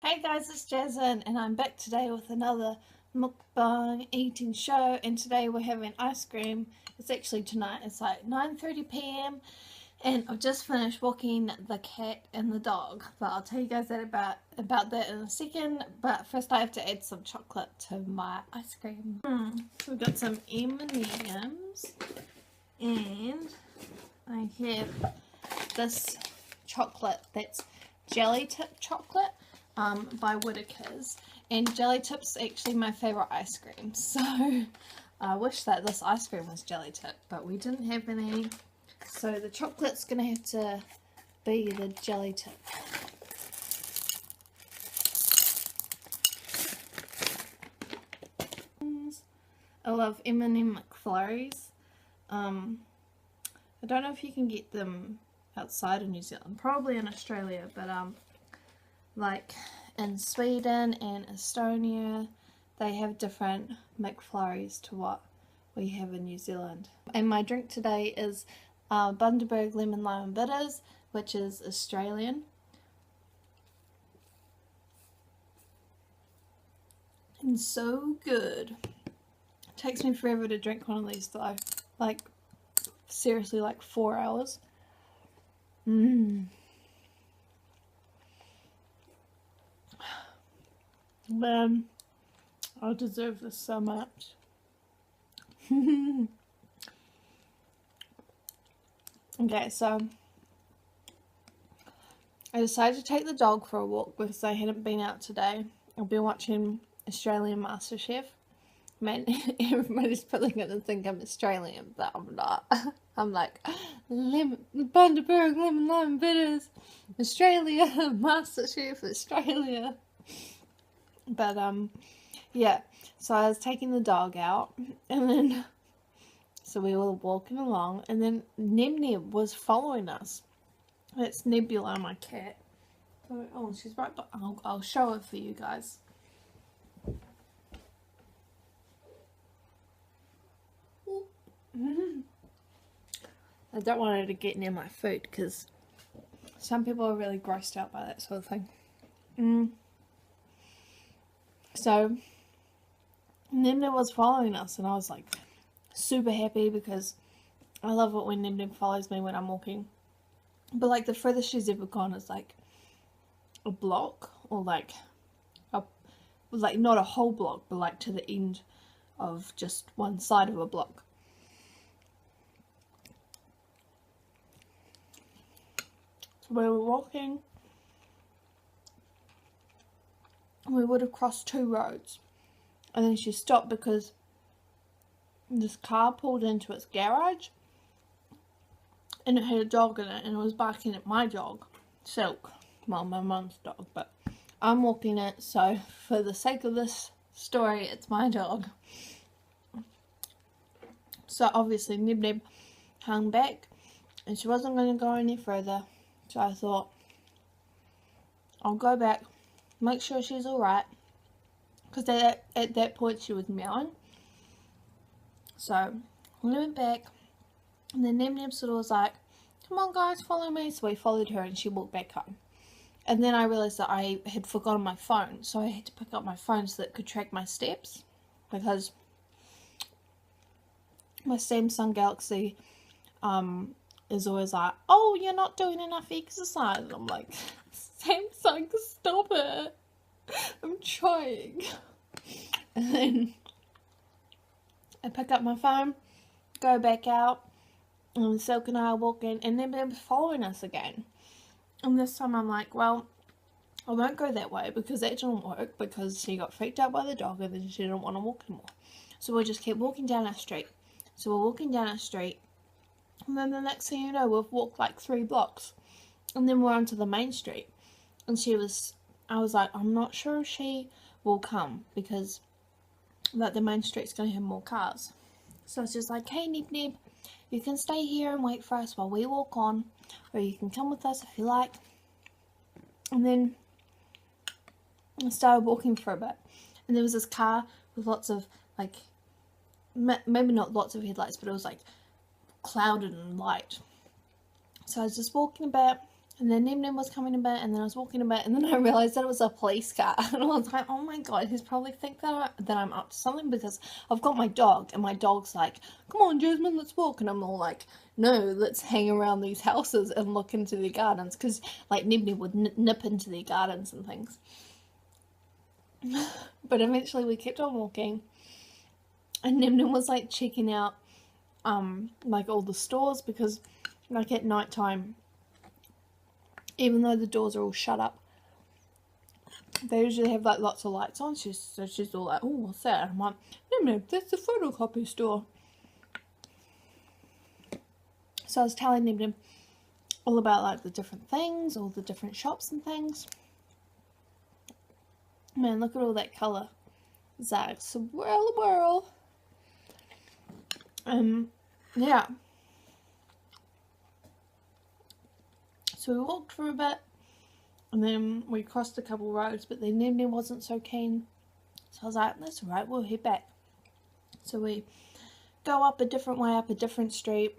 Hey guys, it's Jasmine and I'm back today with another mukbang eating show, and today we're having ice cream. It's actually tonight, it's like 9:30 p.m. and I've just finished walking the cat and the dog, but I'll tell you guys about that in a second. But first I have to add some chocolate to my ice cream. So we've got some M&Ms and I have this chocolate that's jelly tip chocolate by Whittaker's, and jelly tip's actually my favourite ice cream, so I wish that this ice cream was jelly tip, but we didn't have any, so the chocolate's gonna have to be the jelly tip. I love M&M McFlurries. I don't know if you can get them outside of New Zealand, probably in Australia, but like in Sweden and Estonia, they have different McFlurries to what we have in New Zealand. And my drink today is Bundaberg Lemon Lime Bitters, which is Australian. And so good. It takes me forever to drink one of these though. Like, seriously, like 4 hours. Man, I deserve this so much. Okay, so I decided to take the dog for a walk because I hadn't been out today. I've been watching Australian MasterChef. Man, everybody's probably going to think I'm Australian, but I'm not. I'm like, Bundaberg Lemon Lime Bitters, Australia, MasterChef, Australia. But yeah, so I was taking the dog out, and then so we were walking along, and then Neb was following us. That's Nebula, my cat. Oh, she's right, but I'll show her for you guys. I don't want her to get near my food because some people are really grossed out by that sort of thing. So Neb was following us, and I was like super happy because I love it when Neb follows me when I'm walking. But like the furthest she's ever gone is like a block, or like not a whole block, but like to the end of just one side of a block. So we were walking. We would have crossed 2 roads, and then she stopped because this car pulled into its garage and it had a dog in it, and it was barking at my dog, Silk. Well, my mum's dog, but I'm walking it, so for the sake of this story, it's my dog. So obviously Neb hung back and she wasn't going to go any further, so I thought I'll go back, make sure she's alright, because at that point she was meowing. So we went back, and then Neb sort of was like, come on guys, follow me. So we followed her and she walked back home. And then I realised that I had forgotten my phone, so I had to pick up my phone so that it could track my steps, because my Samsung Galaxy is always like, oh, you're not doing enough exercise. And I'm like, Samsung, stop it. I'm trying. And then I pick up my phone, go back out, and Silk and I are walking, and then they're following us again. And this time I'm like, well, I won't go that way because that didn't work, because she got freaked out by the dog and then she didn't want to walk anymore. So we'll just keep walking down our street. So we're walking down our street, and then the next thing you know, we've walked like 3 blocks, and then we're onto the main street. And I was like, I'm not sure if she will come, because like the main street's going to have more cars. So it's just like, hey Neb, you can stay here and wait for us while we walk on, or you can come with us if you like. And then I started walking for a bit, and there was this car with lots of, like, maybe not lots of headlights, but it was like clouded in light. So I was just walking a bit, And then Nim Nim was coming a bit, and then I was walking a bit, and then I realised that it was a police car. And I was like, oh my god, he's probably think that I'm up to something, because I've got my dog, and my dog's like, come on Jasmine, let's walk. And I'm all like, no, let's hang around these houses and look into their gardens, because like Nim Nim would nip into their gardens and things. But eventually we kept on walking, and Nim Nim was like checking out like all the stores, because like at night time, even though the doors are all shut up, they usually have like lots of lights on. So she's all like, oh, what's that? And I'm like, no, that's the photocopy store. So I was telling Nim Nim all about like the different things, all the different shops and things. Man, look at all that colour. It's like swirl. Yeah. So we walked for a bit, and then we crossed a couple roads, but then Nim Nim wasn't so keen. So I was like, that's alright, we'll head back. So we go up a different way, up a different street.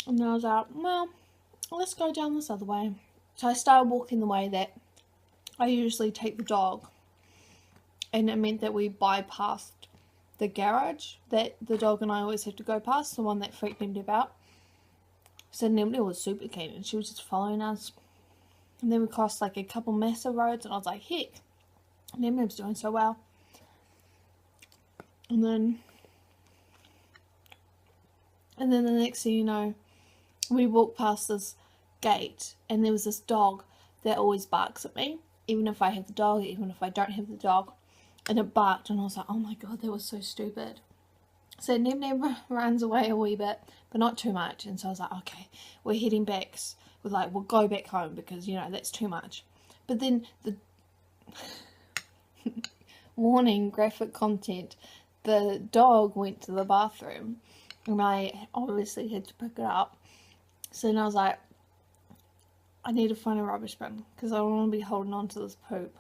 And then I was like, well, let's go down this other way. So I started walking the way that I usually take the dog. And it meant that we bypassed the garage that the dog and I always have to go past, the one that freaked Nim Nim out. So Nim Nim was super keen, and she was just following us. And then we crossed like a couple massive roads, and I was like, heck, Nim Nim's doing so well. And then the next thing you know, we walked past this gate, and there was this dog that always barks at me, even if I have the dog, even if I don't have the dog. And it barked, and I was like, oh my god, that was so stupid. So Nim Nim runs away a wee bit, but not too much. And so I was like, okay, we're heading back. We'll go back home, because, you know, that's too much. But then the warning, graphic content, the dog went to the bathroom, and I obviously had to pick it up. So then I was like, I need to find a rubbish bin, because I don't want to be holding on to this poop.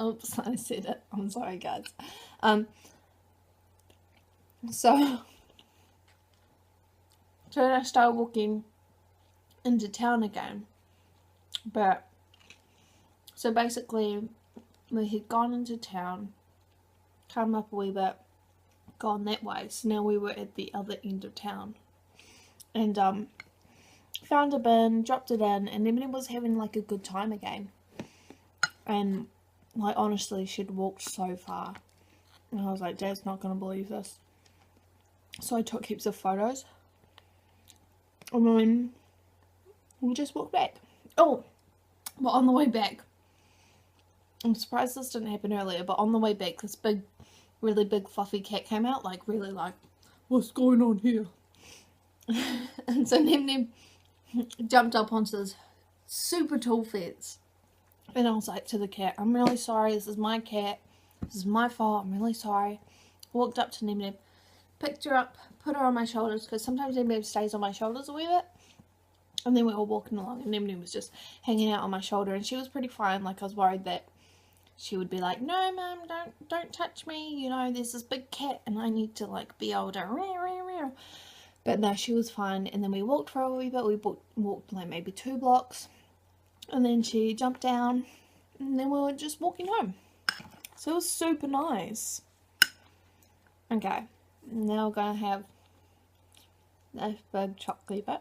Oops, I said it. I'm sorry, guys. So then I started walking into town again. But, so basically, we had gone into town, come up a wee bit, gone that way. So now we were at the other end of town. And, found a bin, dropped it in, and Emily was having like a good time again. And, like, honestly, she'd walked so far. And I was like, Dad's not going to believe this. So I took heaps of photos. And then we just walked back. Oh, well, on the way back, I'm surprised this didn't happen earlier, but on the way back, this big, really big fluffy cat came out, like, really like, what's going on here? And so Nim Nim jumped up onto this super tall fence. And I was like to the cat, I'm really sorry, this is my cat. This is my fault, I'm really sorry. Walked up to Nim Nim, picked her up, put her on my shoulders, because sometimes Nim Nim stays on my shoulders a wee bit. And then we were walking along, and Nim Nim was just hanging out on my shoulder, and she was pretty fine. Like, I was worried that she would be like, no, Mum, don't touch me, you know, there's this big cat, and I need to, like, be able to... But no, she was fine. And then we walked for a wee bit. We walked like maybe 2 blocks. And then she jumped down. And then we were just walking home. So it was super nice. Okay. Now we're going to have this big chocolate bit.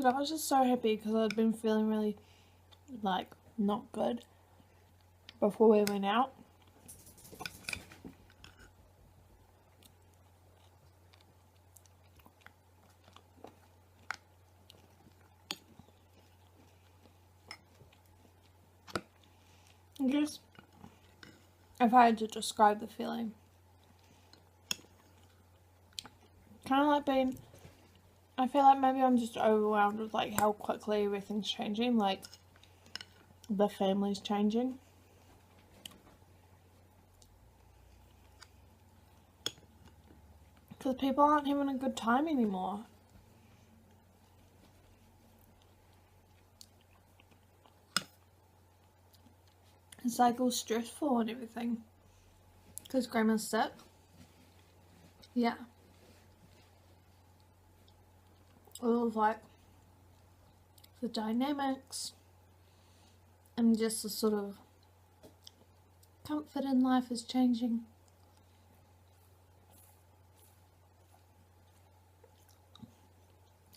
But I was just so happy because I'd been feeling really, like, not good before we went out. Just if I had to describe the feeling, kind of like being, I feel like maybe I'm just overwhelmed with like how quickly everything's changing, like the family's changing. Because people aren't having a good time anymore. It's like all stressful and everything. Because Grandma's sick. Yeah. All of like the dynamics and just the sort of comfort in life is changing.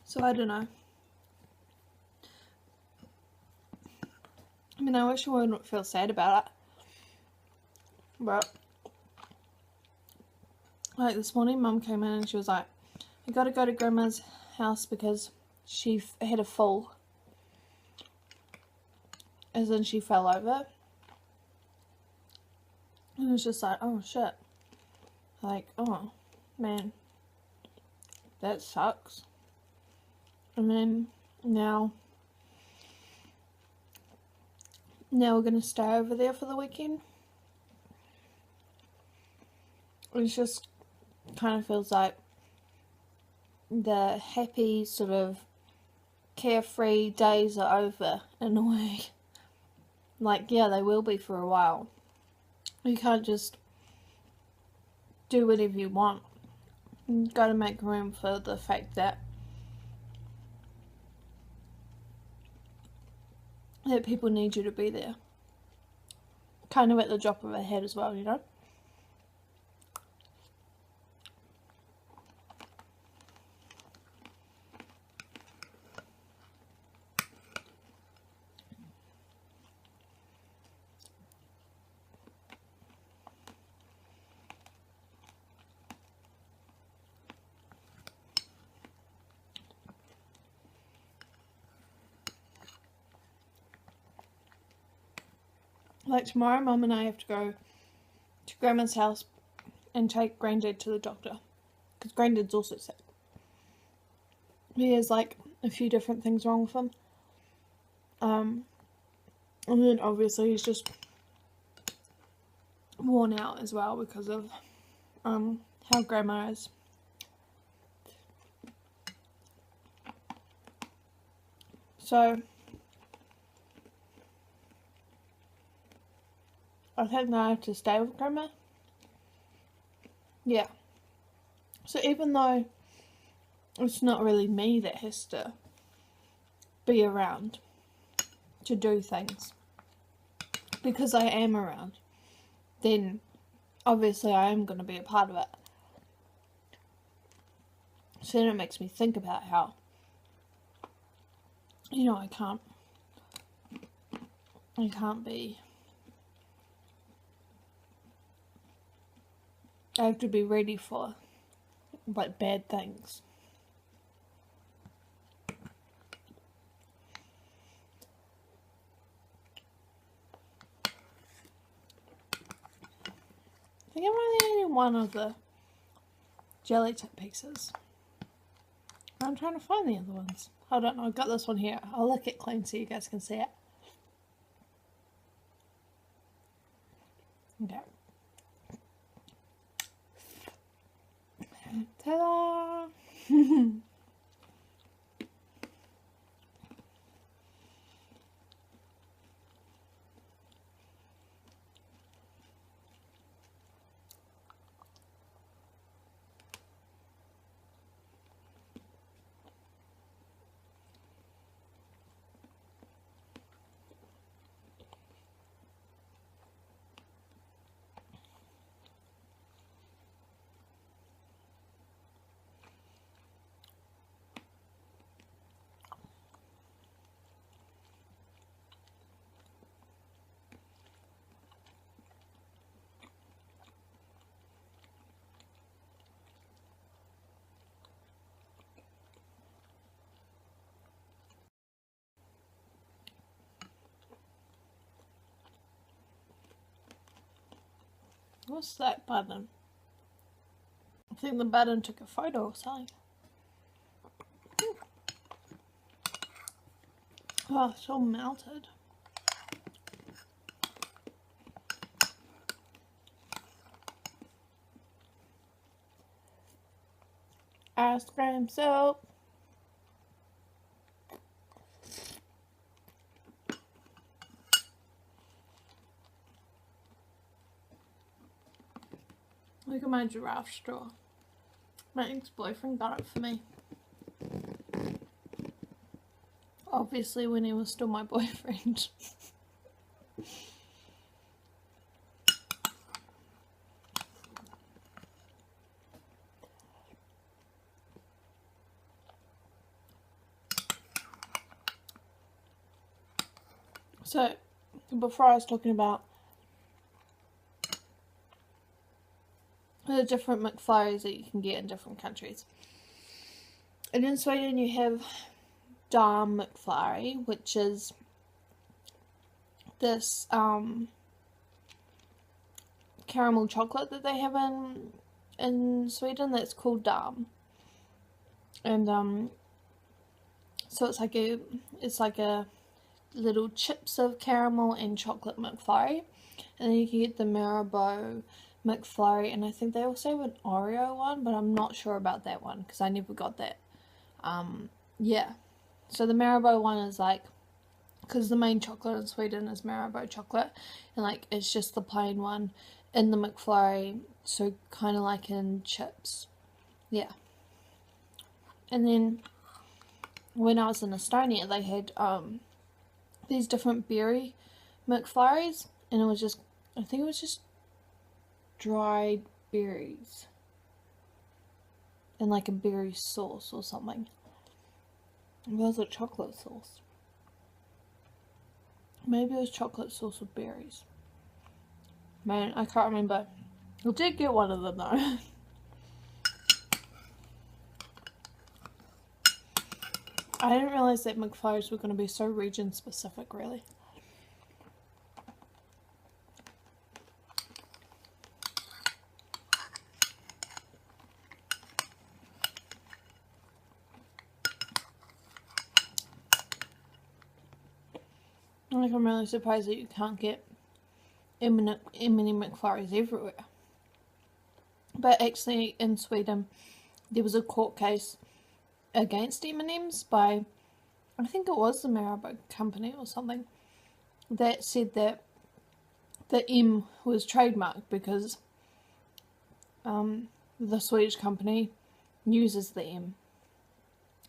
So I don't know. I mean, I wish I wouldn't feel sad about it. But like this morning, Mum came in and she was like, "I gotta go to Grandma's house because she had a fall." As in she fell over. And it was just like, oh shit. Like, oh man, that sucks. And then now we're gonna stay over there for the weekend. It just kind of feels like the happy sort of carefree days are over in a way. Like, yeah, they will be for a while. You can't just do whatever you want. You've got to make room for the fact that people need you to be there. Kind of at the drop of a hat as well, you know? Like tomorrow, Mum and I have to go to Grandma's house and take Granddad to the doctor. Because Granddad's also sick. He has like a few different things wrong with him. And then obviously he's just worn out as well because of how Grandma is. So I think that I have to stay with Grandma. Yeah. So even though it's not really me that has to be around to do things, because I am around, then obviously I am going to be a part of it. So then it makes me think about how, you know, I can't be, I have to be ready for like bad things. I think I'm only eating one of the jelly tip pieces. I'm trying to find the other ones. Hold on, I've got this one here. I'll lick it clean so you guys can see it. Okay. Ta-da! What's that button? I think the button took a photo or something. Oh, it's all melted. Ice cream soup. Look at my giraffe straw. My ex-boyfriend got it for me. Obviously when he was still my boyfriend. So, before I was talking about the different McFlurries that you can get in different countries. And in Sweden you have Damm McFlurry, which is this caramel chocolate that they have in Sweden that's called Damm. And so it's like a little chips of caramel and chocolate McFlurry. And then you can get the Marabou McFlurry, and I think they also have an Oreo one, but I'm not sure about that one because I never got that. Yeah, so the Marabou one is like, because the main chocolate in Sweden is Marabou chocolate, and like it's just the plain one in the McFlurry, so kind of like in chips. Yeah. And then when I was in Estonia, they had these different berry McFlurries, and it was just, I think it was just dried berries and like a berry sauce or something. Was it chocolate sauce? Maybe it was chocolate sauce with berries. Man, I can't remember. I did get one of them though. I didn't realise that McFlurries were going to be so region specific, really. Like, I'm really surprised that you can't get M&M McFlurries everywhere. But actually, in Sweden, there was a court case against M&M's by, I think it was the Marabou company or something, that said that the M was trademarked because the Swedish company uses the M.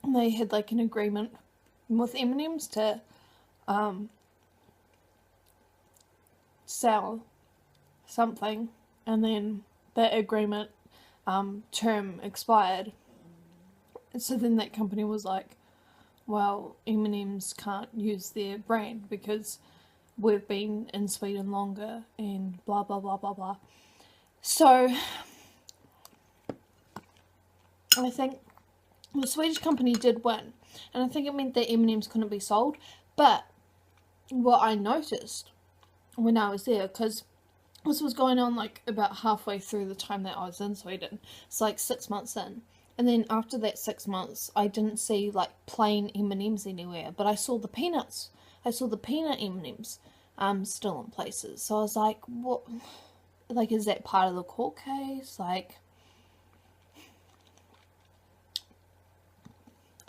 And they had like an agreement with M&M's to sell something, and then that agreement term expired. So then that company was like, well, M&M's can't use their brand because we've been in Sweden longer and blah blah blah blah blah. So I think the Swedish company did win, and I think it meant that M&M's couldn't be sold. But what I noticed when I was there, because this was going on like about halfway through the time that I was in Sweden, it's like 6 months in, and then after that 6 months I didn't see like plain M&M's anywhere, but I saw the peanuts. I saw the peanut M&M's still in places. So I was like, what, like, is that part of the court case? Like,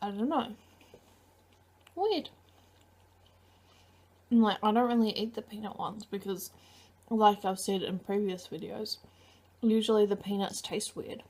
I don't know. Weird. And like, I don't really eat the peanut ones because, like I've said in previous videos, usually the peanuts taste weird.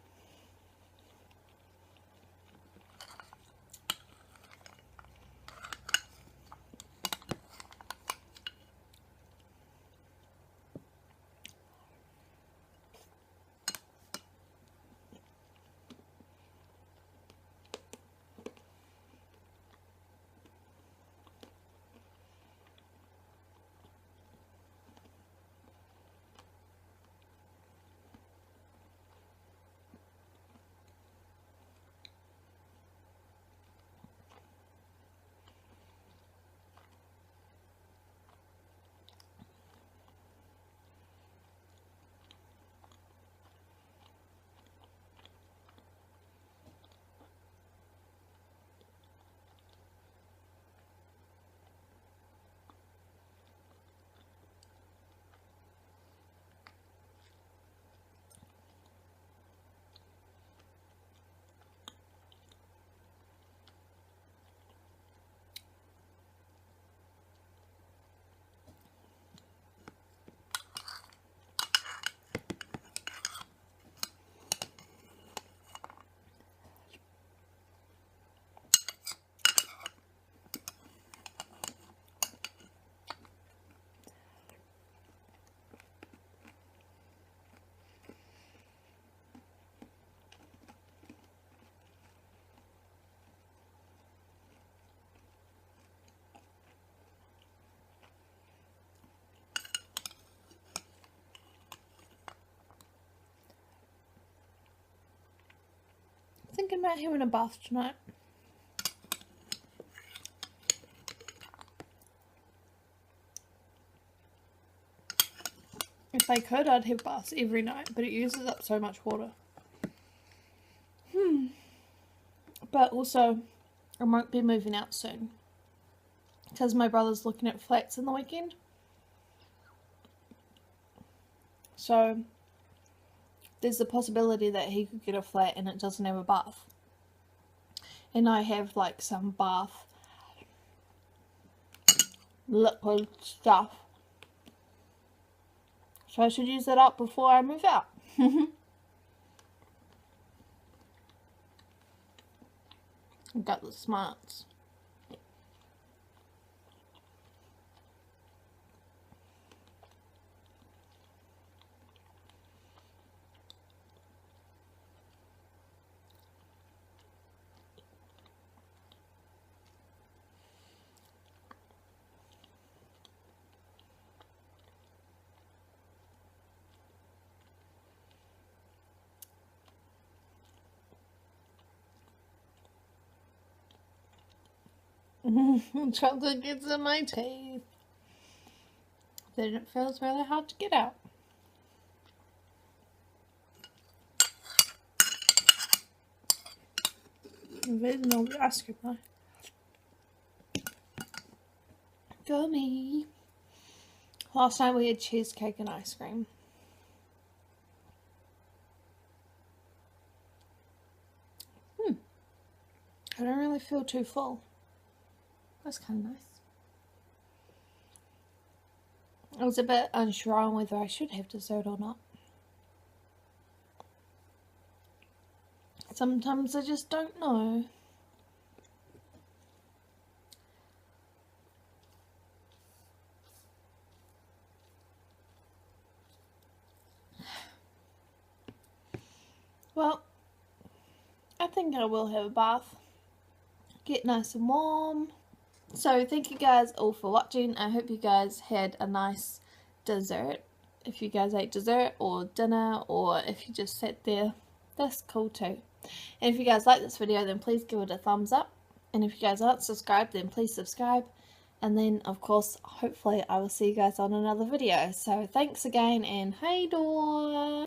thinking about having a bath tonight. If I could, I'd have baths every night, but it uses up so much water. But also, I won't be moving out soon because my brother's looking at flats in the weekend. So there's a possibility that he could get a flat and it doesn't have a bath. And I have like some bath liquid stuff. So I should use that up before I move out. I've got the smarts. Chocolate gets in my teeth. Then it feels really hard to get out. There's no ice cream though. Gummy. Last night we had cheesecake and ice cream. I don't really feel too full. That's kind of nice. I was a bit unsure on whether I should have dessert or not. Sometimes I just don't know. Well, I think I will have a bath. Get nice and warm. So thank you guys all for watching. I hope you guys had a nice dessert. If you guys ate dessert or dinner, or if you just sat there, that's cool too. And if you guys like this video, then please give it a thumbs up. And if you guys aren't subscribed, then please subscribe. And then of course, hopefully I will see you guys on another video. So thanks again, and hey door.